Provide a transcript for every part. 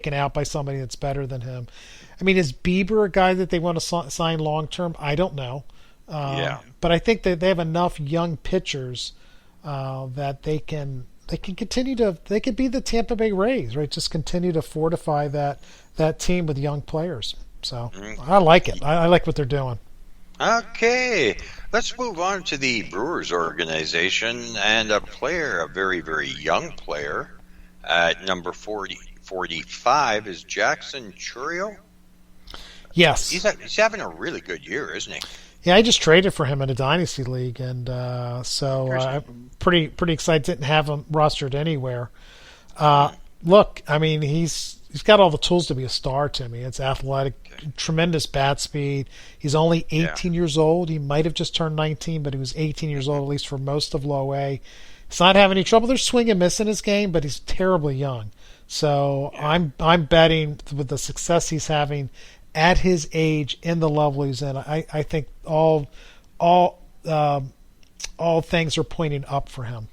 taken out by somebody that's better than him. I mean, is Bieber a guy that they want to sign long term? I don't know. Yeah. But I think that they have enough young pitchers that they can continue to they could be the Tampa Bay Rays, right? Just continue to fortify that team with young players. So I like it. I like what they're doing. Okay, let's move on to the Brewers organization and a player, a very, very young player at number 45 is Jackson Chourio. Yes. He's having a really good year, isn't he? Yeah, I just traded for him in a dynasty league, and so I'm pretty excited. Didn't have him rostered anywhere. Look, I mean, he's got all the tools to be a star. To me, it's athletic, tremendous bat speed. He's only 18 years old. He might have just turned 19, but he was 18 years old at least for most of Low A. He's not having any trouble. There's swing and miss in his game, but he's terribly young. So I'm betting with the success he's having at his age in the level he's in, I think all things are pointing up for him.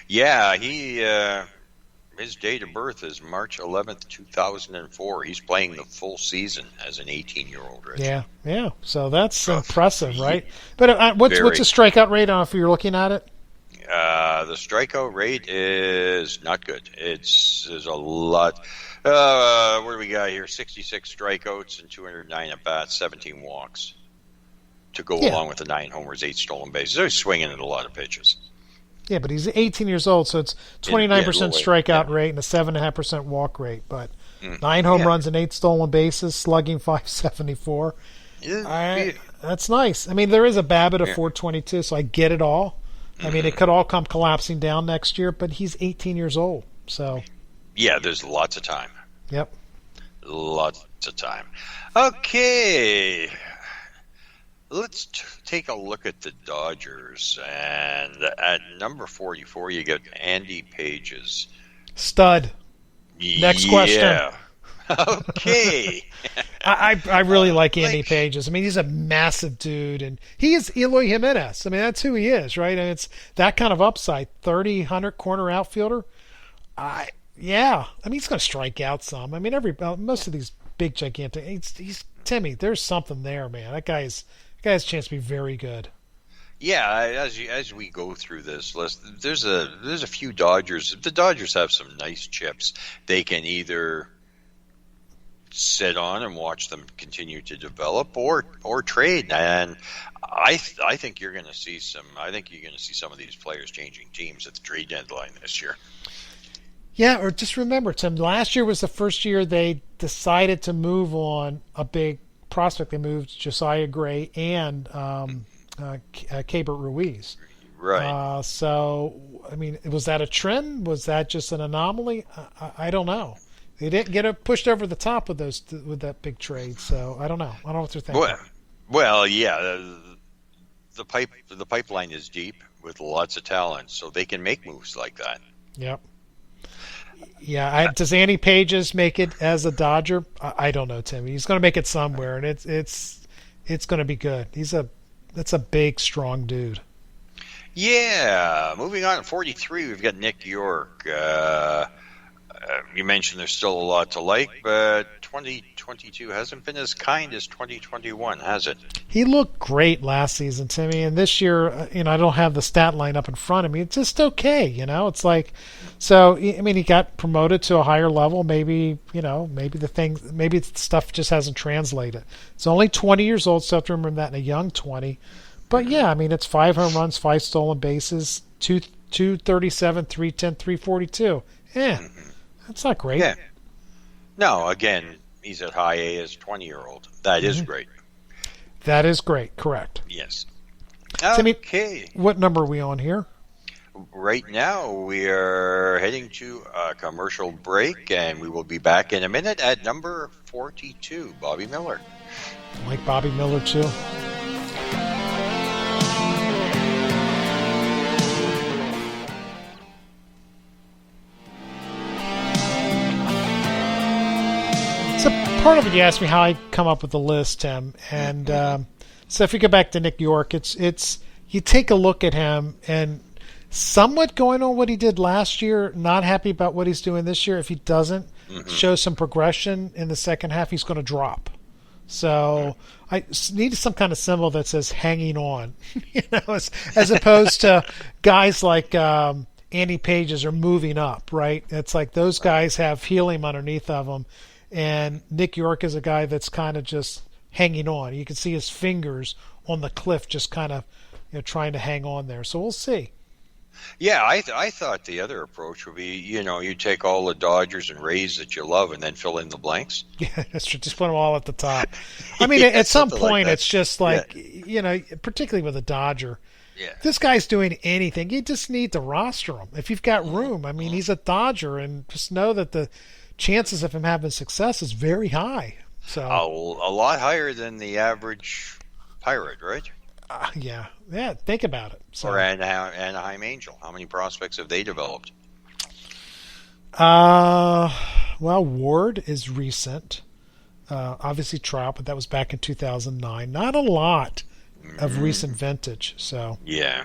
Yeah, his date of birth is March 11th, 2004. He's playing the full season as an 18-year-old. Rich. Yeah. So that's impressive, right? But what's his strikeout rate? I don't know if you're looking at it. The strikeout rate is not good. It's a lot. What do we got here? 66 strikeouts and 209 at bats, 17 walks to go along with the 9 homers, 8 stolen bases. They're swinging at a lot of pitches. Yeah, but he's 18 years old, so it's 29% strikeout rate and a 7.5% walk rate. But 9 home runs and 8 stolen bases, slugging .574. That's nice. I mean, there is a BABIP of 422, so I get it all. I mean, it could all come collapsing down next year, but he's 18 years old, so. Yeah, there's lots of time. Yep. Lots of time. Okay. Let's take a look at the Dodgers. And at number 44, you get Andy Pages. Stud. Next question. Okay. I really like Andy Pages. I mean, he's a massive dude, and he is Eloy Jimenez. I mean, that's who he is, right? And it's that kind of upside. 100 corner outfielder. I mean, he's going to strike out some. I mean, most of these big gigantic. He's Timmy. There's something there, man. That guy has a chance to be very good. Yeah, as we go through this list, there's a few Dodgers. The Dodgers have some nice chips. They can either sit on and watch them continue to develop, or trade. And I think you're going to see some. I think you're going to see some of these players changing teams at the trade deadline this year. Yeah, or just remember, Tim, last year was the first year they decided to move on a big prospect. They moved Josiah Gray and Keibert Ruiz. Right. So, I mean, was that a trend? Was that just an anomaly? I don't know. They didn't get it pushed over the top with that big trade. So I don't know. I don't know what they're thinking. Well, yeah. The pipeline is deep with lots of talent, so they can make moves like that. Yep. Yeah, does Andy Pages make it as a Dodger? I don't know, Tim. He's going to make it somewhere, and it's going to be good. That's a big, strong dude. Yeah. Moving on at 43, we've got Nick York. You mentioned there's still a lot to like, but 2022 hasn't been as kind as 2021, has it? He looked great last season, Timmy, and this year, I don't have the stat line up in front of me. It's just okay, It's like, so I mean, he got promoted to a higher level. Maybe maybe stuff just hasn't translated. It's only 20 years old, so I have to remember that in a young 20. But yeah, I mean, it's 5 home runs, 5 stolen bases, 237, 310, 342. Yeah. That's not great. Yeah. No, again, he's at high A as 20-year-old. That is great. That is great. Correct. Yes. Timmy, okay. what number are we on here? Right now, we are heading to a commercial break, and we will be back in a minute at number 42, Bobby Miller. I like Bobby Miller, too. So part of it, you asked me how I come up with the list, Tim, and so if we go back to Nick York, it's you take a look at him and somewhat going on what he did last year, not happy about what he's doing this year. If he doesn't show some progression in the second half, he's going to drop. So I need some kind of symbol that says "hanging on," as opposed to guys like Andy Pages are moving up. Right? It's like those guys have helium underneath of them, and Nick York is a guy that's kind of just hanging on. You can see his fingers on the cliff, just kind of trying to hang on there. So we'll see. Yeah, I thought the other approach would be, you take all the Dodgers and Rays that you love and then fill in the blanks. Yeah, that's true. Just put them all at the top. I mean, at some point, like it's just like, particularly with a Dodger, Yeah. this guy's doing anything. You just need to roster him. If you've got room, I mean, he's a Dodger, and just know that the chances of him having success is very high. So A lot higher than the average Pirate, right? yeah, think about it. So, Or Anaheim Angel. How many prospects have they developed? well, Ward is recent. Obviously Trout, but that was back in 2009. Not a lot of recent vintage. So Yeah.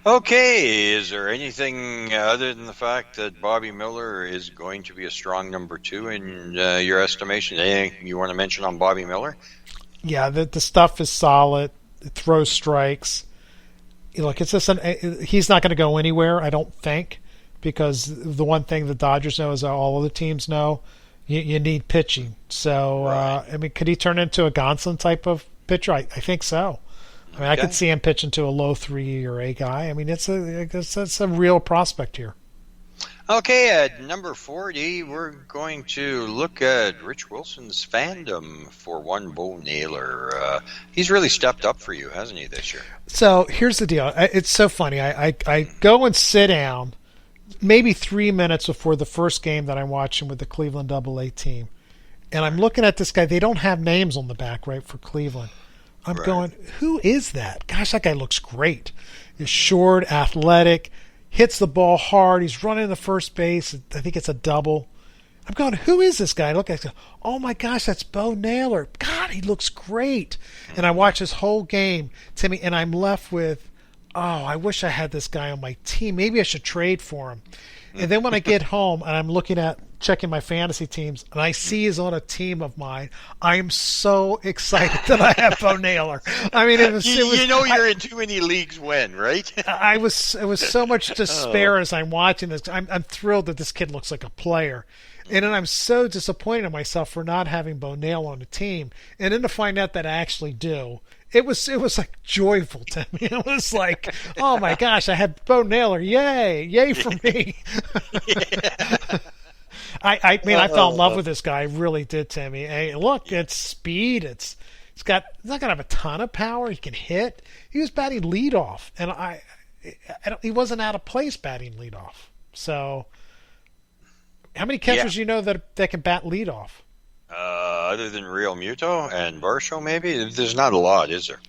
Okay, is there anything other than the fact that Bobby Miller is going to be a strong number 2 in your estimation? Anything you want to mention on Bobby Miller? yeah, the stuff is solid. It throws strikes. Look, it's just he's not going to go anywhere, I don't think, because the one thing the Dodgers know is all other teams know, you need pitching. So, Right. I mean, could he turn into a Gonsolin type of pitcher? I think so. I mean, I could see him pitching to a low 3 ERA guy. I mean, it's a real prospect here. Okay, at number 40, we're going to look at Rich Wilson's fandom for one Bo Naylor. He's really stepped up for you, hasn't he, this year? So here's the deal. It's so funny. I go and sit down maybe 3 minutes before the first game that I'm watching with the Cleveland AA team. And I'm looking at this guy. They don't have names on the back, right, for Cleveland. I'm going, who is that? Gosh, that guy looks great. He's short, athletic, hits the ball hard. He's running the first base. I think it's a double. I'm going, who is this guy? I look at him, oh my gosh, that's Bo Naylor. God, he looks great. And I watch this whole game, Timmy, and I'm left with, oh, I wish I had this guy on my team. Maybe I should trade for him. And then when I get home and I'm checking my fantasy teams, and I see he's on a team of mine, I'm so excited that I have Bo Naylor. I mean, it was you're in too many leagues when, right? it was so much despair as I'm watching this. I'm thrilled that this kid looks like a player. And then I'm so disappointed in myself for not having Bo Naylor on the team. And then to find out that I actually do, it was like joyful to me. It was like, oh my gosh, I had Bo Naylor. Yay for me. I mean, I fell in love with this guy. I really did, Timmy. Hey, look, it's speed. He's not going to have a ton of power. He can hit. He was batting leadoff, and he wasn't out of place batting leadoff. So, how many catchers you know that can bat leadoff? Other than Real Muto and Varsho, maybe there's not a lot, is there?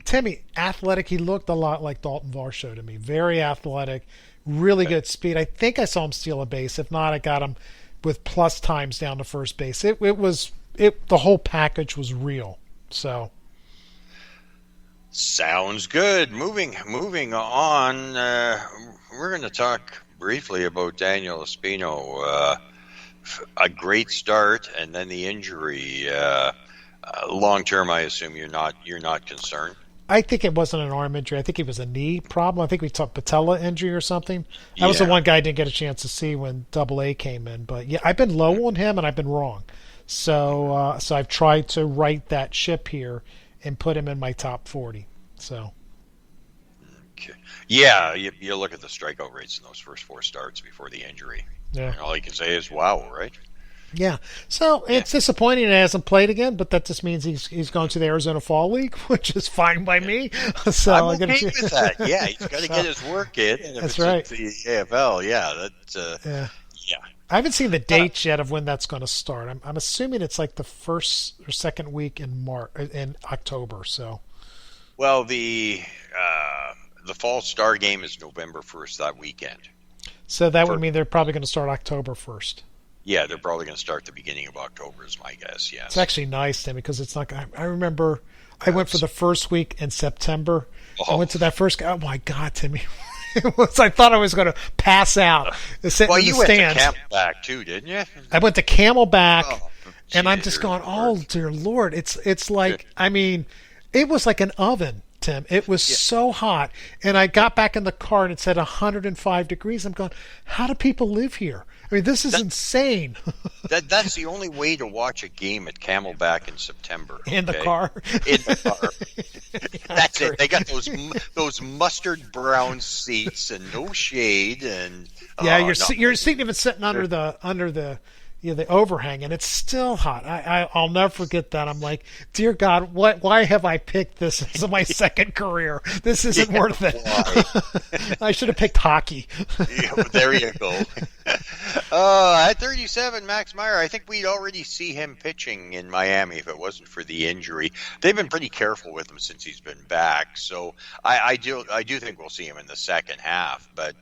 Timmy, athletic. He looked a lot like Dalton Varsho to me. Very athletic, really good speed. I think I saw him steal a base. If not, I got him with plus times down to first base. The whole package was real. So sounds good. Moving on. We're going to talk briefly about Daniel Espino. A great start, and then the injury. Long term, I assume you're not concerned. I think it wasn't an arm injury. I think it was a knee problem. I think we talked patella injury or something. That was the one guy I didn't get a chance to see when AA came in. But yeah, I've been low on him, and I've been wrong. So I've tried to right that ship here and put him in my top 40. So. Okay. Yeah, you look at the strikeout rates in those first 4 starts before the injury. Yeah. And all you can say is, wow, right? Yeah. So it's disappointing it hasn't played again, but that just means he's going to the Arizona Fall League, which is fine by me. So I'm okay with that. Yeah, he's got to get his work in. And if that's it's right. The AFL, yeah. I haven't seen the dates yet of when that's going to start. I'm assuming it's like the first or second week in October. So. Well, the Fall Star game is November 1st that weekend. So that would mean they're probably going to start October 1st. Yeah, they're probably going to start the beginning of October is my guess, yes. It's actually nice, Tim, because it's not – I remember I went for the first week in September. I went to that first – oh, my God, Timmy. I thought I was going to pass out sitting Well, in the you went to stands. Camelback too, didn't you? I went to Camelback, Oh, and I'm just going, oh dear Lord, it's like, I mean, it was like an oven, Tim. It was so hot, and I got back in the car and it said 105 degrees. I'm going, how do people live here? I mean, this is insane. That's the only way to watch a game at Camelback in September. In the car. In the car. That's it. They got those mustard brown seats and no shade and your seat even sitting under the the overhang, and it's still hot. I'll never forget that. I'm like, dear God, why have I picked this as my second career? This isn't worth it. I should have picked hockey. There you go. At 37, Max Meyer, I think we'd already see him pitching in Miami if it wasn't for the injury. They've been pretty careful with him since he's been back, so I do think we'll see him in the second half, but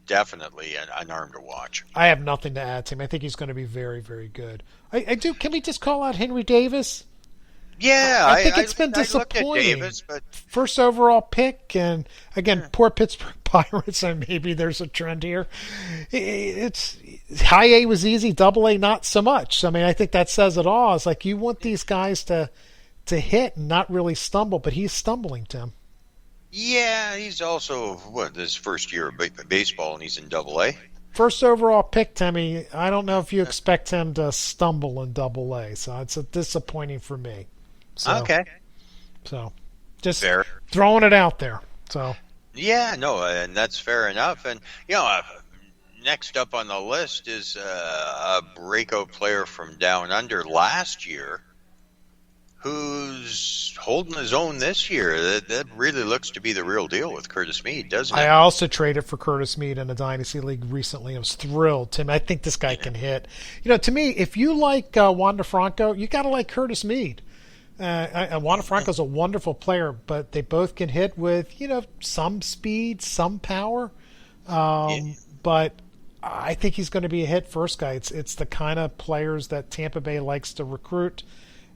definitely an arm to watch. I have nothing to add to him. I think he's going to be very, very good. I do. Can we just call out Henry Davis? Yeah, I think it's been disappointing. Davis, but first overall pick, and again, poor Pittsburgh Pirates. And maybe there's a trend here. It's high A was easy, double A not so much. I mean, I think that says it all. It's like you want these guys to hit and not really stumble, but he's stumbling, Tim. Yeah, he's also his first year of baseball, and he's in Double A. First overall pick, Timmy. I don't know if you expect him to stumble in Double A, so it's disappointing for me. So, okay. So, just fair. Throwing it out there. So. Yeah, no, and that's fair enough. And next up on the list is a breakout player from down under last year, who's holding his own this year. That really looks to be the real deal with Curtis Mead, doesn't it? I also traded for Curtis Mead in a Dynasty League recently. I was thrilled, Tim. I think this guy can hit. To me, if you like Wander Franco, you got to like Curtis Mead. Wander Franco's a wonderful player, but they both can hit with, some speed, some power. But I think he's going to be a hit first guy. It's the kind of players that Tampa Bay likes to recruit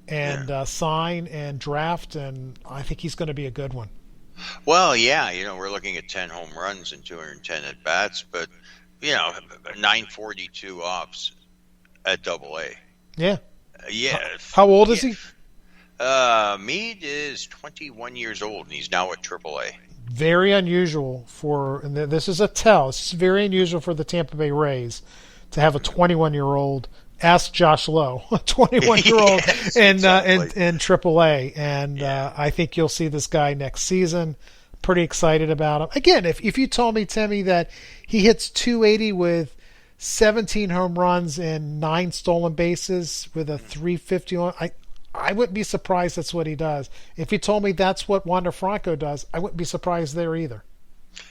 and sign and draft, and I think he's going to be a good one. Well, we're looking at 10 home runs and 210 at bats, but 942 ops at Double A. Yeah. Yeah. How old is he? Mead is 21 years old, and he's now at Triple A. Very unusual and this is a tell. This is very unusual for the Tampa Bay Rays to have a 21-year-old. Ask Josh Lowe, a 21-year-old in AAA, and I think you'll see this guy next season. Pretty excited about him. Again, if you told me, Timmy, that he hits 280 with 17 home runs and 9 stolen bases with a 350 on, I wouldn't be surprised that's what he does. If you told me that's what Wander Franco does, I wouldn't be surprised there either.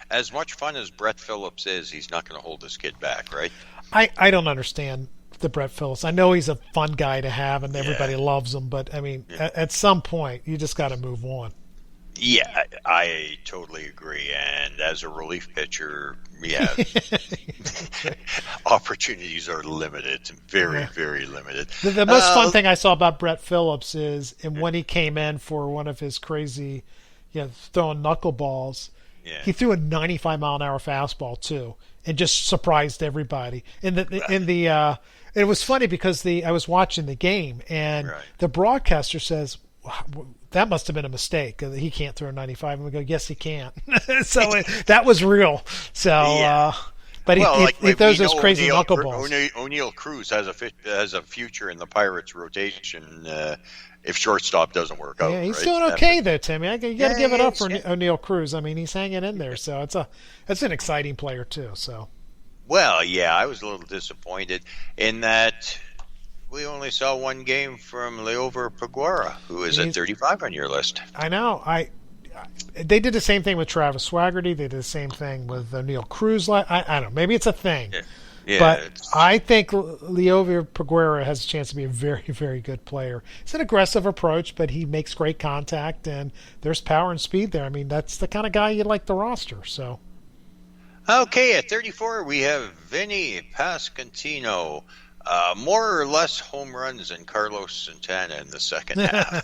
As much fun as Brett Phillips is, he's not going to hold this kid back, right? I don't understand the Brett Phillips. I know he's a fun guy to have and everybody loves him, but I mean, at some point you just got to move on. Yeah, I totally agree. And as a relief pitcher, opportunities are limited, very, very limited. The most fun thing I saw about Brett Phillips is when he came in for one of his crazy, throwing knuckleballs, he threw a 95-mile-an-hour fastball too, and just surprised everybody. It was funny because I was watching the game, and the broadcaster says, that must have been a mistake. He can't throw a 95. And we go, yes, he can. So that was real. So, but he throws those crazy knuckleballs. O'Neal Cruz has a future in the Pirates rotation if shortstop doesn't work out. Yeah, he's doing okay though, Timmy. You got to give it up for O'Neal Cruz. I mean, he's hanging in there. So it's an exciting player too. So. Well, I was a little disappointed in that we only saw one game from Leover Peguera, who is at 35 on your list. I know. They did the same thing with Travis Swaggerty. They did the same thing with O'Neal Cruz. I don't know. Maybe it's a thing. Yeah, but I think Leover Peguera has a chance to be a very, very good player. It's an aggressive approach, but he makes great contact, and there's power and speed there. I mean, that's the kind of guy you like the roster. So. Okay, at 34, we have Vinny Pasquantino. More or less home runs than Carlos Santana in the second half.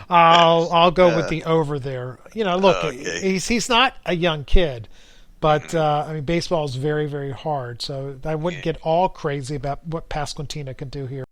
I'll go with the over there. Look, he's not a young kid, But I mean, baseball is very, very hard. So I wouldn't Yeah. get all crazy about what Pasquantino can do here.